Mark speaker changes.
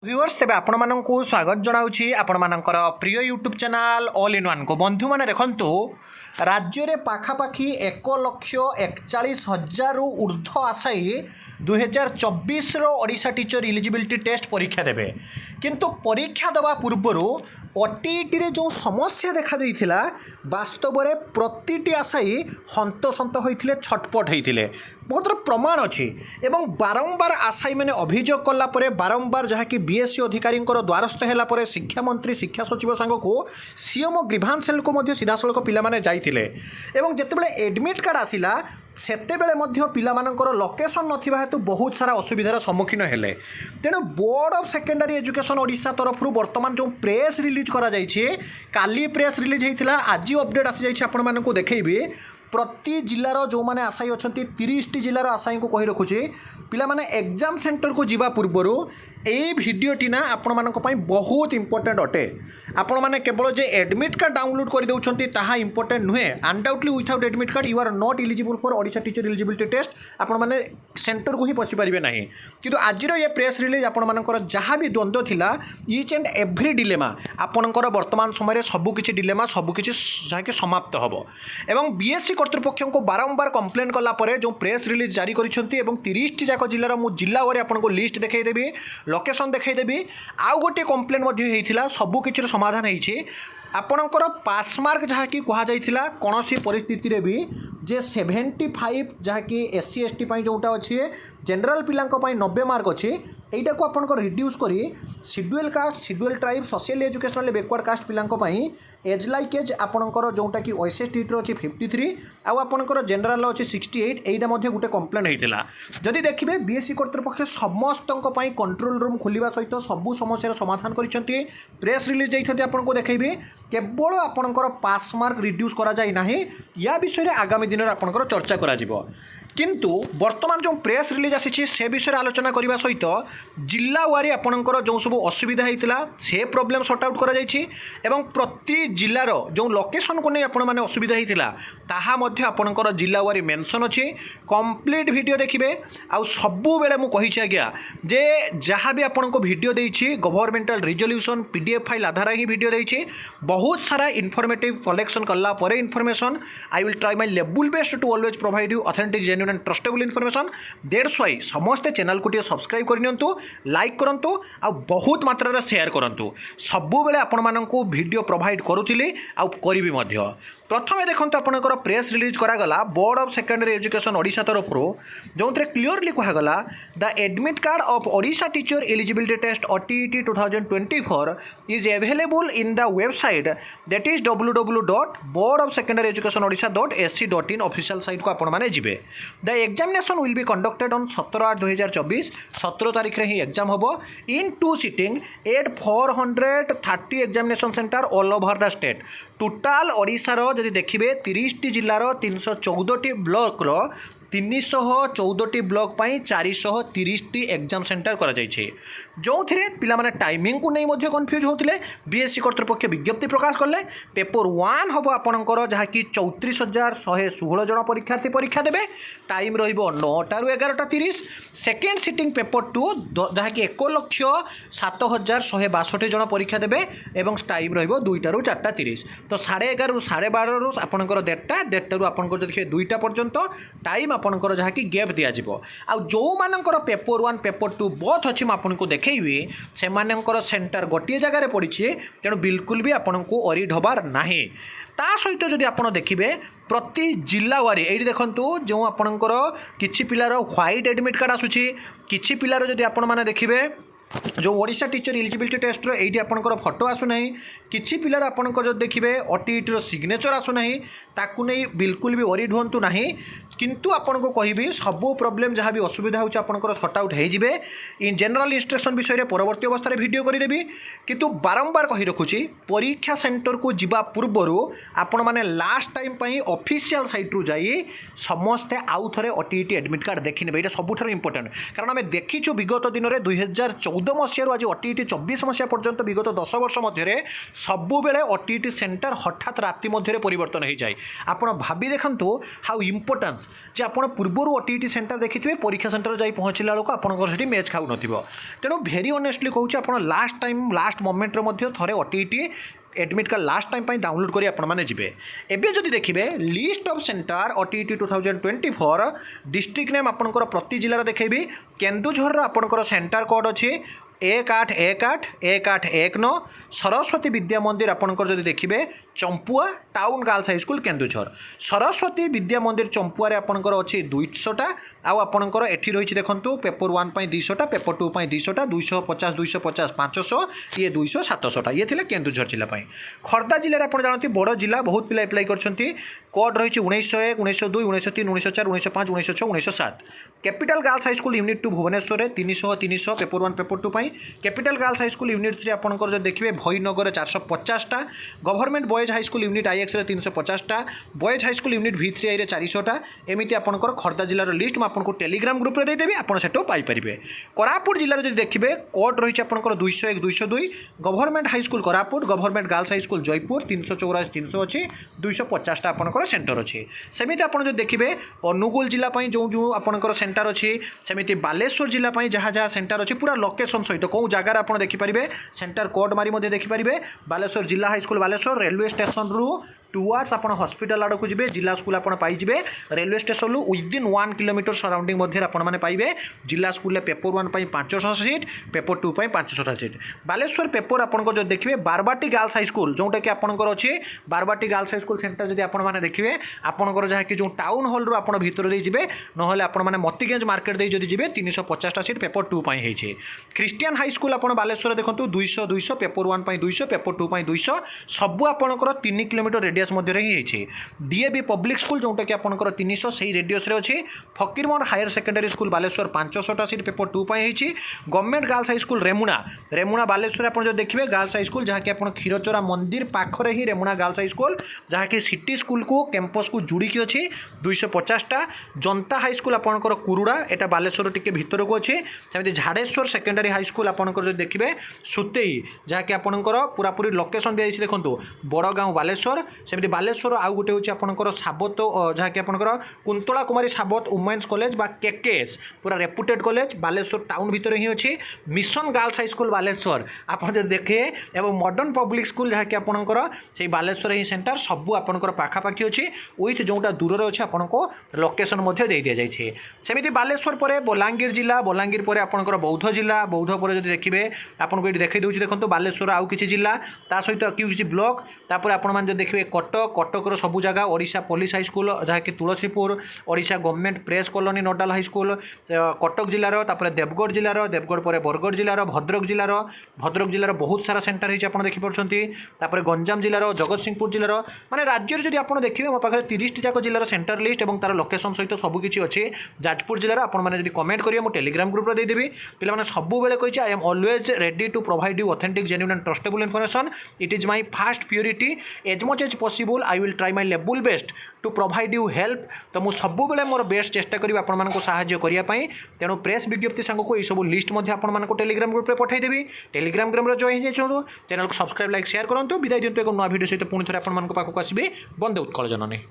Speaker 1: Viewers तेज आपण मानक स्वागत जनाऊँगी आपण मानकर प्रिय YouTube channel all in one को बंधु मैंने देखंतु राज्य में पाखापाखि 1,41,000 ऊर्ध्व आशायी 2024 ओडिशा टीचर इलिजिबिलिटी टेस्ट परीक्षा देवे किंतु परीक्षा देवा पूर्वर ओटीईटी रे जो समस्या देखा देइथिला वास्तव में प्रतिटी आशायी हंतसंत होइथिले छटपट होइथिले बहुत प्रमाण अच्छी एवं बारंबार आशायी मैंने अभियोग कलापर बारंबार जहाँकि बीएससी अधिकारी द्वारस्थ है शिक्षा मंत्री शिक्षा सचिव सांग को सीएमओ ग्रीभांस सेल को सीधासख पिला जाइए एवं जितेबाला एडमिट कार्ड आसला सेतेबेले पिलामानंकर लोकेशन नथिबा हेतु बहुत सारा असुविधार सम्मुखीन हेले तेणु board of secondary education Odisha तरफ वर्तमान जो प्रेस रिलीज करा जाइछे काली प्रेस रिलीज होता आज अपडेट आसी जाइछे आपण मानकु देखैबी प्रति जिल्लार जो माने आशायी अछंती 30 जिल्लार आशायी को कहि रखुछि पिला माने एग्जाम सेंटर को जिबा पूर्वरु एई भिडियोटी ना आपण मानक पई बहुत इंपोर्टेंट अटे आपण माने केवल जे एडमिट कार्ड डाउनलोड कर देउछंती ताहा इंपोर्टेंट नुहे undoubtedly without admit card you are not eligible for Odisha teacher eligibility test आपण माने सेंटर को ही पसी पारिबे नाही किंतु आजिर ये प्रेस रिलीज आपण मानकर जहाँ भी द्वंद्व थिला ईच एंड एव्री डिलेमा आपणकर वर्तमान समय सबु किछि डिलेमा सबु किछि जाके समाप्त हबो एवं बीएससी कर्तृपक्ष को बारंबार कंप्लेन कला परे जो प्रेस रिलीज जारी करिसंती एवं 30 टी जाक जिल्लार मु जिल्ला वारे आपनको लिस्ट देखाई देबी लोकेशन देखाई देबी आउ गोटे कंप्लेन मध्ये हेइथिला सबु किछिर समाधान हेइछि आपणकर पास मार्क जहाँ कि कहुला कौन सी परिस्थिति रे भी जे 75 जहाँ कि एससी एसटी जोटा अच्छे जनरल पिला 90 मार्क अच्छे यहीटा को आपन रिड्यूस करी schedule caste schedule tribe social educational backward caste पिला एज लाइक एज आपणकर जोटा कि एसएसटी अच्छी 53 आउ आपणकर जनरल अच्छी 68 यहीटा गोटे कंप्लेन होता जदि देखिए बीएससी कर्तृपक्ष समस्त कंट्रोल रूम खोलिया सहित सबू समस्या समाधान कर प्रेस रिलीज जाइए आपको देखी केवल आपणकर पास मार्क रिड्यूस करा जाए ना या विषय में आगामी दिन में आपणकर चर्चा करा जिवो किंतु वर्तमान जो प्रेस रिलीज आसी से विषय आलोचना करने सहित जिला वारी आपणकर जो सब असुविधा होता से प्रोब्लेम सॉर्ट आउट करा जाइछि एवं प्रति जिलार जो लोकेशन को नहीं आपण माने असुविधा होता ताहा मध्य आपणकर जिला वारी मेंशन अच्छी कंप्लीट वीडियो देखिए आउ सबु बेले मु कहिछि आज्ञा जे जहाँ भी आपन को वीडियो देछि गवर्नमेंटल रिजोल्यूशन पीडीएफ फाइल आधार ही वीडियो देछि बहुत सारा इनफॉर्मेटिव कलेक्शन कला परे information I will try my level best to always provide you authentic genuine and trustable information that's why समस्ते चैनल को टिके सब्सक्राइब करनियंतु लाइक करंतु आ बहुत मात्रा रे शेयर करंतु सबु बेले आपण माननकु वीडियो प्रोवाइड करूथिली आ करिवि मध्य प्रथमे देखंतु आपनकर प्रेस रिलीज करागला board of secondary education Odisha तरफ जो क्लीयरली कहगला the admit card of Odisha teacher eligibility test OTET 2024 is available in the website that is www.boardofsecondaryeducationodisha.ac.in official site को आपण माने जिबे the examination will be conducted on 17/8/2024 17 तारिख रे ही एग्जाम होबो in 2 sitting at 430 examination centre all over the state total Odisha रो जदि देखिए 30 टी जिल्लार 314 टी ब्लॉक 314 टी ब्लॉक 430 टी एग्जाम सेंटर करा जाइछे जो थिरे पिला माने टाइमिंग को नहीं मध्य कंफ्यूज होतिले बीएससी कर्तृपक्ष विज्ञप्ति प्रकाश करले पेपर 1 हबो आपनकर जहा कि 34,116 जन परीक्षार्थी परीक्षा देबे टाइम रहिबो 9 टारु 11:30 सेकेंड सिटिंग पेपर 2 जहा कि 1,07,162 जन परीक्षा देबे एवं टाइम रहिबो 2 टारु 4:30 तो 11:30 रु 12:30 रु आपनकर 1:30 रु आपनकर देखिए 2टा पर्यंत टाइम आपनकर जहा कि गैप दिया जिवो आ जो मानकर पेपर 1 पेपर 2 बोथ अछि म आपनको देखैबी से मानकर सेंटर गोटे जगह पड़ी तेणु बिल्कुल भी आपको अरिड हबार नाही ता सहित जदि आप देखिए प्रति जिला वारी ये देखूँ जो आपणकर किछि पिलार व्हाइट एडमिट कार्ड आसूची किछि पिलार जदि आपण माने देखिए जो ओडिशा टीचर एलिजिबिलिटी टेस्ट ये आपंकर फोटो आसुना किसी पिलार आपंकर जो देखिए ओटीईटी सिग्नेचर आसुना ताकू नहीं बिल्कुल भी वरीड हूँ ना किंतु आपन को कहबी सबू प्रॉब्लम जहाँ भी असुविधा होची आपनकर सॉर्ट आउट हो जिवे इन जनरल इंस्ट्रक्शन विषय में परवर्ती अवस्था वीडियो करदेवी किंतु बारंबार कही रखुची परीक्षा सेंटर को जिबा पूर्वर आपण माने लास्ट टाइम पई ऑफिशियल साइट रु जाई समस्ते आउ थरे ओटीईटी एडमिट कार्ड देखि नेबे एटा सबुठार इंपोर्टेंट कारण आम देखीचु विगत दिन में 2014 2014 मसीह आज ओटीईटी 24 मसीहा पर्यंत विगत 10 वर्ष मध्य सबुबले ओटीईटी सेंटर हठात राति मध्य परिवर्तन हो जाए। आप भावी देखु हाउ इम्पोर्टान्स जे आप पूर्वर ओटीईटी सेंटर देखिए परीक्षा सेंटर जाई पहुँचला बेलू आपंकर मैच खाऊ न तेणु भेरी ऑनेस्टली कहूँ आप लास्ट मोमेंट थे OTET admit card last time पर डाउनलोड करी आपण माने जिबे। एबे जदि देखिबे list of centre OTET 2024 district name आपनकर प्रति जिल्लार देखैबी। केन्दुझर आपनकर सेंटर कोड अछि 1818 सरस्वती विद्या मंदिर आपनकर जदि देखिबे Champua town girls high school Keonjhar. Saraswati Vidya Mandir Champua आपनकर अच्छी 200टा आपनकर एठी रही देखंतु पेपर 1 पाई 200टा पेपर 2 पाई 200टा 250 250 500 ये 200 700टा ये थिले केन्दुझर जिला पाई। खर्दा जिले आप जानते बड़ जिला बहुत पिला एप्लाई करछंती कोड रही 1901 1902 1903 1904 1905 1906 1907। Capital girls high school unit 2 Bhubaneswar 300 300 paper 1 paper 2 पाई। Capital girls high school unit 3 आपनकर जो देखिए भईनगर 450टा government boys high school unit IX 350टा boys high school unit V3I रे 400टा एमती आपनकर खर्दा जिलार लिस्ट मैं आपको टेलीग्राम ग्रुप रे देदेवी आप पाइपर। कोरापुट जिले जो देखिए कोड रही आपनकर 201 202 government high school Koraput government girls high school Jaipur 384 300 अच्छी 250टा आपनकर सेंटर अच्छी। सेमिति आप जो देखिए अनुगुल जिला जो जो आपनकर सेंटर अच्छी सेमिति बालेश्वर जिला जहाँ जहाँ सेंटर अच्छी पूरा लोकेशन सहित कौ जगार आप देखिपारे सेंटर कोड मारी देखिपारे। बालेश्वर जिला high school Baleswar railway station रु टुवर्ड्स आप हॉस्पिटल आड़ को जी जिला स्कूल आप पाइबे railway station within 1 kilometre surrounding मध्य आपने पाइबे। जिला स्कूल पेपर 1 पाई 500 सीट पेपर 2 पाई 500 सीट। बालेश्वर पेपर आपको जो देखिए बारबाटी गर्ल्स हाई स्कूल जोटा कि आपंकर अच्छी Barbati girls high school centre जब आपने देखिए आपंकर जहाँकि जो टाउन हल रू आप भर जी ना आपने मतीगंज मार्केट दे जी 350टा सीट पेपर 2 पाई होती। क्रिस्टियन हाई स्कूल आप बालेश्वर देखो 200 200 पेपर 1 पाई 200 पेपर 2 पाई 200 सबू आपंकर 3 किलोमीटर रेडियस मध्य ही। डीएबी पब्लिक स्कूल जोटा कि आपंकर 300 से रेडियस रे अच्छी। Fakirmohan higher secondary school Baleswar 500टा सीट पेपर 2 पाई होती। Government girls high school Remuna Baleswar आप जो देखिए गर्ल्स हाई स्कूल जहाँकि आप क्षीरचोरा मंदिर पाखरे ही रेमुणा गर्ल्स हाई स्कूल जहाँकि सिटी स्कूल को कैंपस को जुड़िकी अच्छी 250टा। जनता हाई स्कूल आपंकर कुरुड़ा एटा बालेश्वर टिके भितर को अच्छी। सेमती झाड़ेश्वर सेकेंडरी हाई स्कूल आपंकर जो देखिए सुतेई जहाँकि आपंकर पूरापूरी लोकेशन दी देखो बड़गाँव बालेश्वर। सेमती बालेश्वर आउ गोटे हूँ आपंकर साबत जहाँकि आपंकर कुंतला कुमारी साबत वुमेन्स कॉलेज बा केकेएस पूरा रेपुटेड कॉलेज बालेश्वर टाउन भितर ही अच्छी। Mission girls high school Baleshwar आप देखिए एवं मॉडर्न पब्लिक स्कूल जहाँकि आपंकर से बालेश्वर ही सेंटर सबू आपंकर पाखापाखि अच्छी विथ जोटा दूर अच्छे आपको लोकेशन दे दि जाए। सेमती बालेश्वर पर बलांगीर जिला बलांगीर पर आपंकर बौद्ध जिला बौद्ध पर जो देखिए आपको ये देखी दूसरी देखो बालेश्वर आउ कि जिला ता सहित कि ब्लॉक तापर आप देखिए कटक कटकर सबू जगह ओडिशा पुलिस हाई स्कूल जहाँकि Tulsipur Odisha government press colony nodal high school Cuttack जिलार तापर देवगढ़ जिलार देवगढ़ पर बरगढ़ जिलार भद्रक जिलार बहुत सारा सेंटर होती आप देखिपुर गंजाम जिलार जगत सिंहपुर जिलार माने राज्य जब आप देखिए मो पाखे 30 जाक जिलार सेंटर लिस्ट और तार लोकेशन सहित सबकि अच्छी। जाजपुर जिलार आपने कमेंट करेंगे मुझे टेलीग्राम ग्रुप देदेवी पे सबुबे कही I am always ready to provide you authentic genuine and trustable information it is my first priority as much as possible I will try my level best to provide you help. तो मुझे सबुबे मोर best चेष्टा करी आपको साहाय्य करने तेणु press विज्ञप्ति सांग को यू लिस्ट आपको टेलीग्राम ग्रुप में पठाईदेवी। टेलीग्राम ग्रुप जॉइन हो चैनल को सब्सक्राइब लाइक शेयर करूँ विदाय दिंतु एक नया वीडियो सहित पुणी थे आपको आसबि। बंदे उत्कल जननी।